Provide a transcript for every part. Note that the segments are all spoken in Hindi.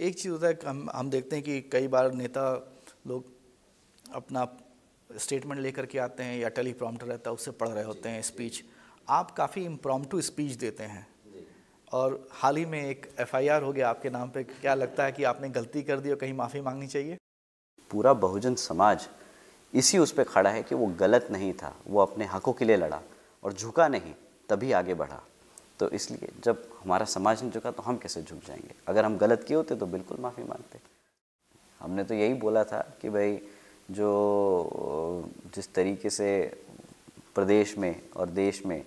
एक चीज़ होता है कि हम देखते हैं कि कई बार नेता लोग अपना स्टेटमेंट लेकर के आते हैं या टेलीप्रॉम्प्टर रहता है उससे पढ़ रहे होते हैं स्पीच। आप काफ़ी इम्प्रॉम्प्टू स्पीच देते हैं और हाल ही में एक एफआईआर हो गया आपके नाम पे। क्या लगता है कि आपने गलती कर दी और कहीं माफ़ी मांगनी चाहिए? पूरा बहुजन समाज इसी उस पे खड़ा है कि वो गलत नहीं था, वो अपने हकों के लिए लड़ा और झुका नहीं, तभी आगे बढ़ा। तो इसलिए जब हमारा समाज नहीं झुका तो हम कैसे झुक जाएंगे? अगर हम गलत किए होते तो बिल्कुल माफ़ी मांगते। हमने तो यही बोला था कि भाई जो जिस तरीके से प्रदेश में और देश में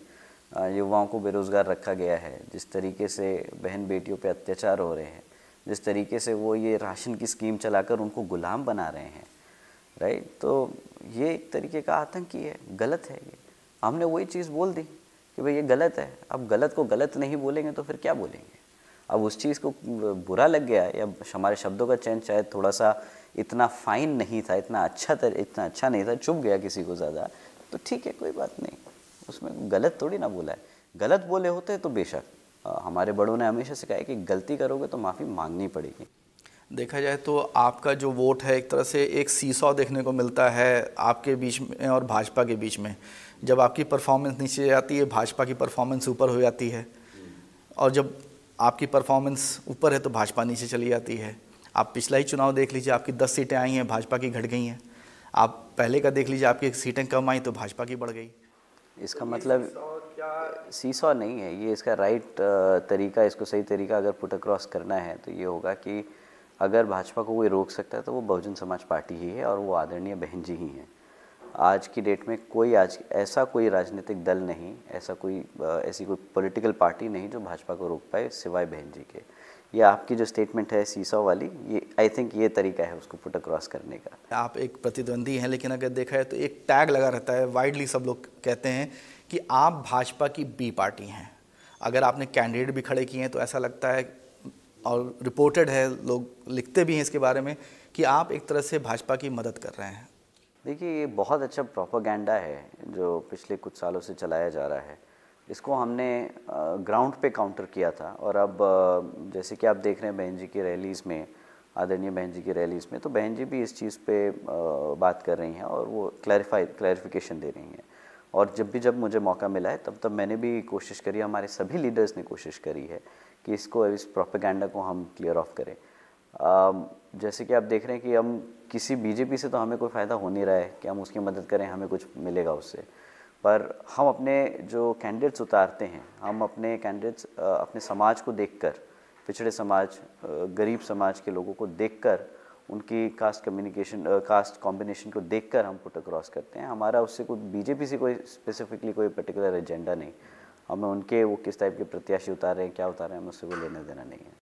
युवाओं को बेरोज़गार रखा गया है, जिस तरीके से बहन बेटियों पे अत्याचार हो रहे हैं, जिस तरीके से वो ये राशन की स्कीम चलाकर उनको गुलाम बना रहे हैं, राइट, तो ये एक तरीके का आतंकी है, गलत है ये। हमने वही चीज़ बोल दी कि भाई ये गलत है। अब गलत को गलत नहीं बोलेंगे तो फिर क्या बोलेंगे? अब उस चीज़ को बुरा लग गया या हमारे शब्दों का चयन शायद थोड़ा सा इतना फाइन नहीं था, इतना अच्छा नहीं था, चुभ गया किसी को ज़्यादा, तो ठीक है, कोई बात नहीं, उसमें गलत थोड़ी ना बोला है। गलत बोले होते तो बेशक हमारे बड़ों ने हमेशा सिखाया कि गलती करोगे तो माफ़ी मांगनी पड़ेगी। देखा जाए तो आपका जो वोट है एक तरह से एक सीसॉ देखने को मिलता है आपके बीच में और भाजपा के बीच में। जब आपकी परफॉर्मेंस नीचे जाती है भाजपा की परफॉर्मेंस ऊपर हो जाती है, और जब आपकी परफॉर्मेंस ऊपर है तो भाजपा नीचे चली जाती है। आप पिछला ही चुनाव देख लीजिए, आपकी 10 सीटें आई हैं, भाजपा की घट गई हैं। आप पहले का देख लीजिए, आपकी सीटें कम आई तो भाजपा की बढ़ गई। इसका मतलब सीसॉ नहीं है ये, इसका राइट तरीका, इसको सही तरीका अगर पुट अक्रॉस करना है तो ये होगा कि अगर भाजपा को कोई रोक सकता है तो वो बहुजन समाज पार्टी ही है और वो आदरणीय बहन जी ही हैं। आज की डेट में आज ऐसा कोई राजनीतिक दल नहीं, ऐसी कोई पॉलिटिकल पार्टी नहीं जो भाजपा को रोक पाए सिवाय बहन जी के। ये आपकी जो स्टेटमेंट है सीसॉ वाली, ये आई थिंक ये तरीका है उसको पुट अक्रॉस करने का। आप एक प्रतिद्वंदी हैं, लेकिन अगर देखा है तो एक टैग लगा रहता है, वाइडली सब लोग कहते हैं कि आप भाजपा की बी पार्टी हैं। अगर आपने कैंडिडेट भी खड़े किए हैं तो ऐसा लगता है, और रिपोर्टेड है, लोग लिखते भी हैं इसके बारे में, कि आप एक तरह से भाजपा की मदद कर रहे हैं। देखिए, ये बहुत अच्छा प्रोपेगेंडा है जो पिछले कुछ सालों से चलाया जा रहा है। इसको हमने ग्राउंड पे काउंटर किया था और अब जैसे कि आप देख रहे हैं बहन जी की रैलीज़ में, आदरणीय बहन जी की रैलीज़ में, तो बहन जी भी इस चीज़ पे बात कर रही हैं और वो क्लैरिफिकेशन दे रही हैं। और जब मुझे मौका मिला है तब मैंने भी कोशिश करी, हमारे सभी लीडर्स ने कोशिश करी है कि इस प्रोपेगेंडा को हम क्लियर ऑफ करें। जैसे कि आप देख रहे हैं कि हम किसी बीजेपी से तो हमें कोई फ़ायदा हो नहीं रहा है कि हम उसकी मदद करें, हमें कुछ मिलेगा उससे। पर हम अपने जो कैंडिडेट्स उतारते हैं, हम अपने कैंडिडेट्स अपने समाज को देखकर, पिछड़े समाज, गरीब समाज के लोगों को देखकर, उनकी कास्ट कॉम्बिनेशन को देखकर हम पुट अक्रॉस करते हैं। हमारा उससे कोई बीजेपी से कोई स्पेसिफिकली कोई पर्टिकुलर एजेंडा नहीं। हमें उनके वो किस टाइप के प्रत्याशी उतार रहे हैं, क्या उतार रहे हैं, हमें उससे कोई लेना देना नहीं है।